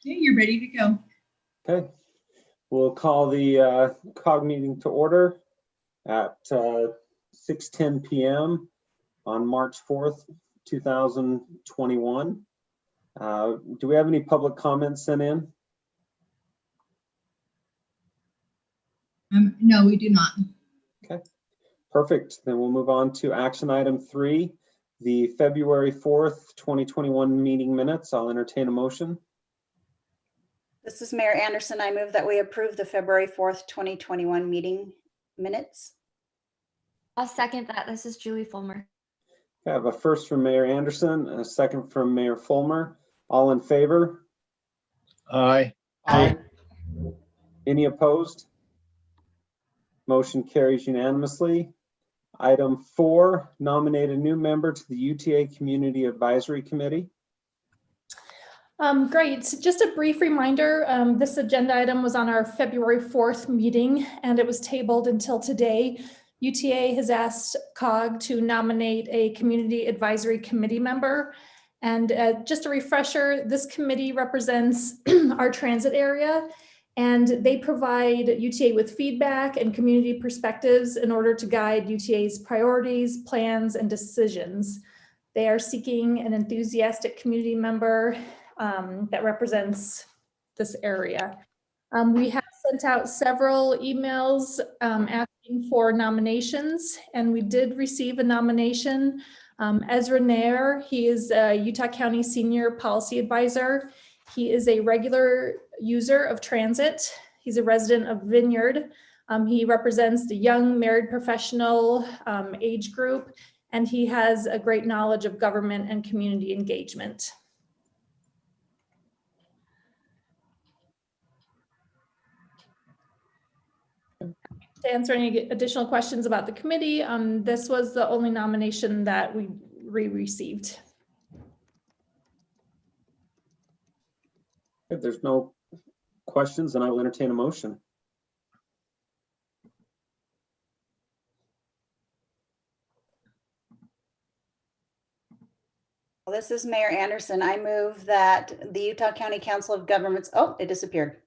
Okay, you're ready to go. Okay, we'll call the COG meeting to order at 6:10 p.m. on March 4th, 2021. Do we have any public comments sent in? No, we do not. Okay, perfect. Then we'll move on to action item 3, the February 4th, 2021 meeting minutes. I'll entertain a motion. This is Mayor Anderson. I move that we approve the February 4th, 2021 meeting minutes. I'll second that. This is Julie Fulmer. I have a first from Mayor Anderson, and a second from Mayor Fulmer. All in favor? Aye. Aye. Any opposed? Motion carries unanimously. Item 4, nominate a new member to the UTA Community Advisory Committee. Great. So just a brief reminder, this agenda item was on our February 4th meeting and it was tabled until today. UTA has asked COG to nominate a community advisory committee member. And just a refresher, this committee represents our transit area and they provide UTA with feedback and community perspectives in order to guide UTA's priorities, plans, and decisions. They are seeking an enthusiastic community member that represents this area. We have sent out several emails asking for nominations, and we did receive a nomination. Ezra Nair, he is a Utah County Senior Policy Advisor. He is a regular user of transit. He's a resident of Vineyard. He represents the young married professional age group, and he has a great knowledge of government and community engagement. To answer any additional questions about the committee, this was the only nomination that we received. If there's no questions, then I will entertain a motion. Well, this is Mayor Anderson. I move that the Utah County Council of Governments, oh, it disappeared.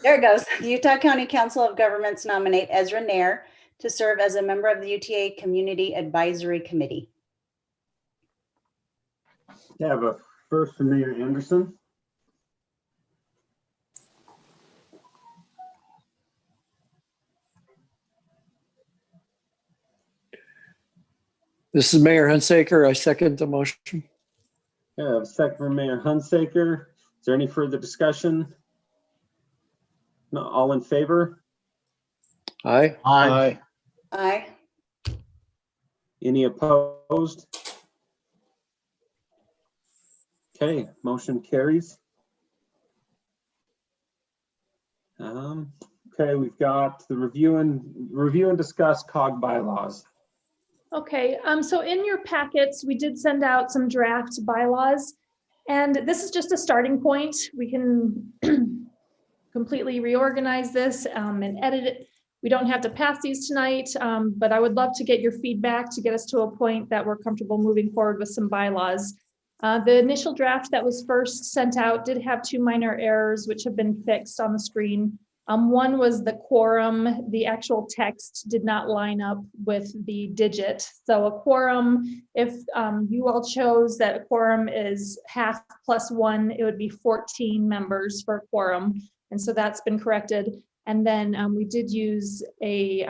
There it goes. The Utah County Council of Governments nominate Ezra Nair to serve as a member of the UTA Community Advisory Committee. I have a first from Mayor Anderson. This is Mayor Hunsaker. I second the motion. I have a second from Mayor Hunsaker. Is there any further discussion? No, all in favor? Aye. Aye. Aye. Any opposed? Okay, motion carries. Okay, we've got the review and discuss COG bylaws. Okay, so in your packets, we did send out some draft bylaws, and this is just a starting point. We can completely reorganize this and edit it. We don't have to pass these tonight, but I would love to get your feedback to get us to a point that we're comfortable moving forward with some bylaws. The initial draft that was first sent out did have 2 minor errors, which have been fixed on the screen. One was the quorum. The actual text did not line up with the digit. So a quorum, if you all chose that a quorum is half plus 1, it would be 14 members for a quorum. And so that's been corrected. And then we did use a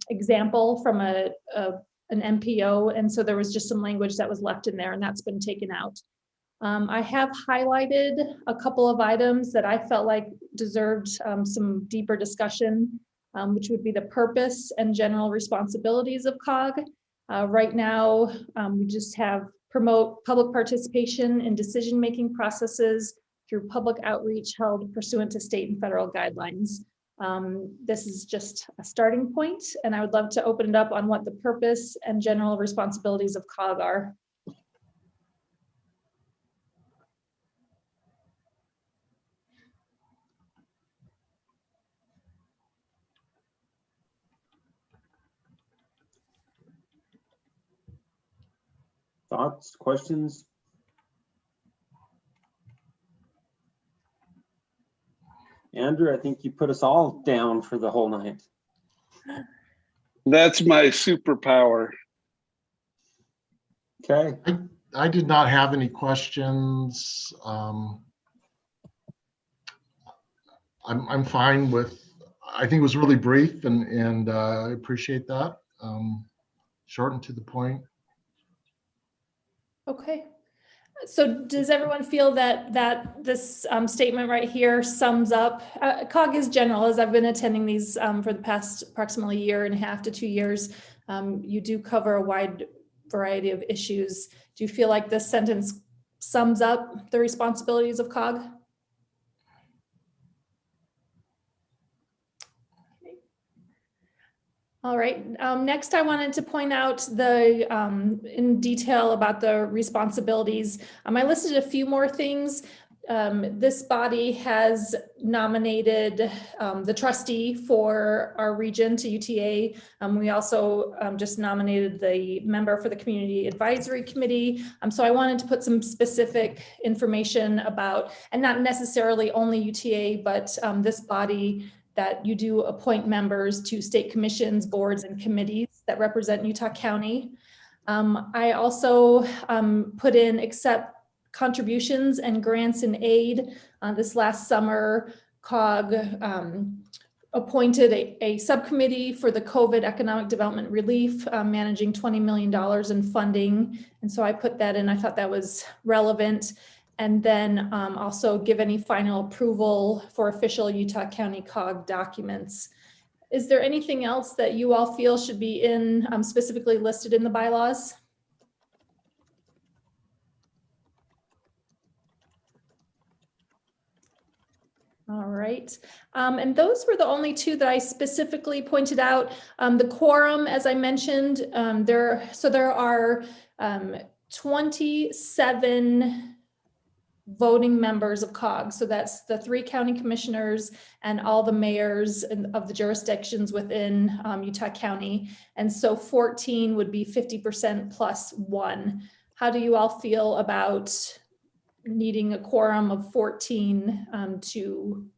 example from an MPO. And so there was just some language that was left in there and that's been taken out. I have highlighted a couple of items that I felt like deserved some deeper discussion, which would be the purpose and general responsibilities of COG. Right now, we just have promote public participation in decision-making processes through public outreach held pursuant to state and federal guidelines. This is just a starting point, and I would love to open it up on what the purpose and general responsibilities of COG are. Thoughts, questions? Andrew, I think you put us all down for the whole night. That's my superpower. Okay, I did not have any questions. I'm fine with, I think it was really brief and I appreciate that. Short and to the point. Okay. So does everyone feel that this statement right here sums up, COG is general, as I've been attending these for the past approximately 1.5 to 2 years. You do cover a wide variety of issues. Do you feel like this sentence sums up the responsibilities of COG? All right. Next, I wanted to point out in detail about the responsibilities. I listed a few more things. This body has nominated the trustee for our region to UTA. We also just nominated the member for the Community Advisory Committee. So I wanted to put some specific information about, and not necessarily only UTA, but this body, that you do appoint members to state commissions, boards, and committees that represent Utah County. I also put in accept contributions and grants and aid. This last summer, COG appointed a subcommittee for the COVID economic development relief, managing $20 million in funding. And so I put that in. I thought that was relevant. And then also give any final approval for official Utah County COG documents. Is there anything else that you all feel should be in specifically listed in the bylaws? All right, and those were the only two that I specifically pointed out. The quorum, as I mentioned, there are 27 voting members of COG. So that's the 3 county commissioners and all the mayors of the jurisdictions within Utah County. And so 14 would be 50% plus 1. How do you all feel about needing a quorum of 14 to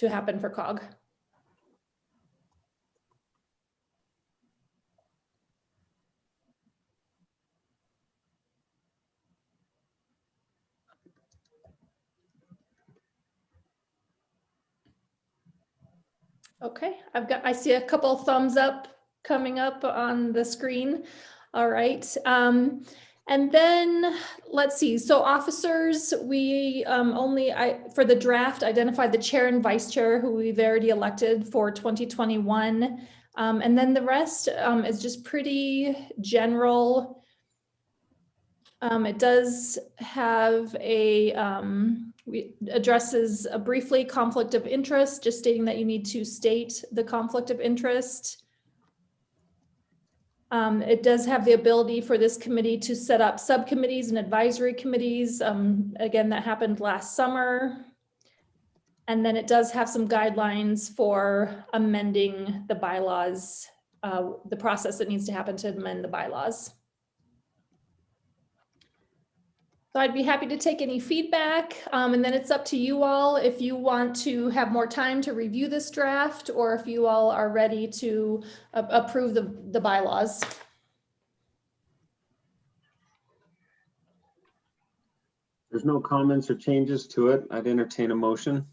happen for COG? Okay, I see a couple thumbs up coming up on the screen. All right. And then let's see. So officers, we for the draft identified the chair and vice chair who we've already elected for 2021. And then the rest is just pretty general. It does have addresses briefly conflict of interest, just stating that you need to state the conflict of interest. It does have the ability for this committee to set up subcommittees and advisory committees. Again, that happened last summer. And then it does have some guidelines for amending the bylaws, the process that needs to happen to amend the bylaws. So I'd be happy to take any feedback, and then it's up to you all if you want to have more time to review this draft or if you all are ready to approve the bylaws. there's no comments or changes to it. I'd entertain a motion.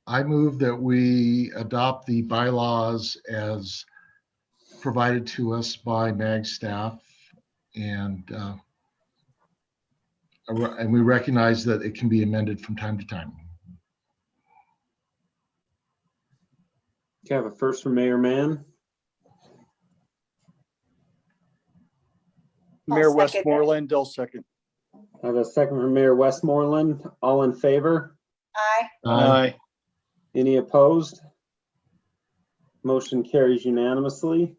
I move that we adopt the bylaws as provided to us by MAG staff, and we recognize that it can be amended from time to time. Okay, I have a first from Mayor Mann. Mayor I'll second it. Westmoreland, I'll second. I have a second from Mayor Westmoreland. All in favor? Aye. Aye. Any opposed? Motion carries unanimously.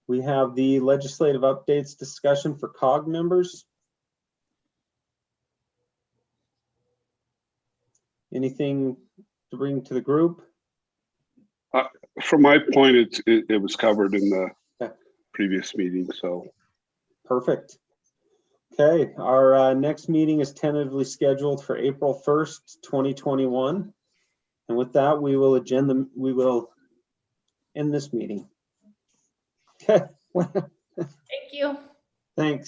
We have the legislative updates discussion for COG members. Anything to bring to the group? From my point, it was covered in the Okay. previous meeting, so Perfect. Okay, our next meeting is tentatively scheduled for April 1st, 2021. And with that, we will end this meeting. Okay, Thank you. thanks.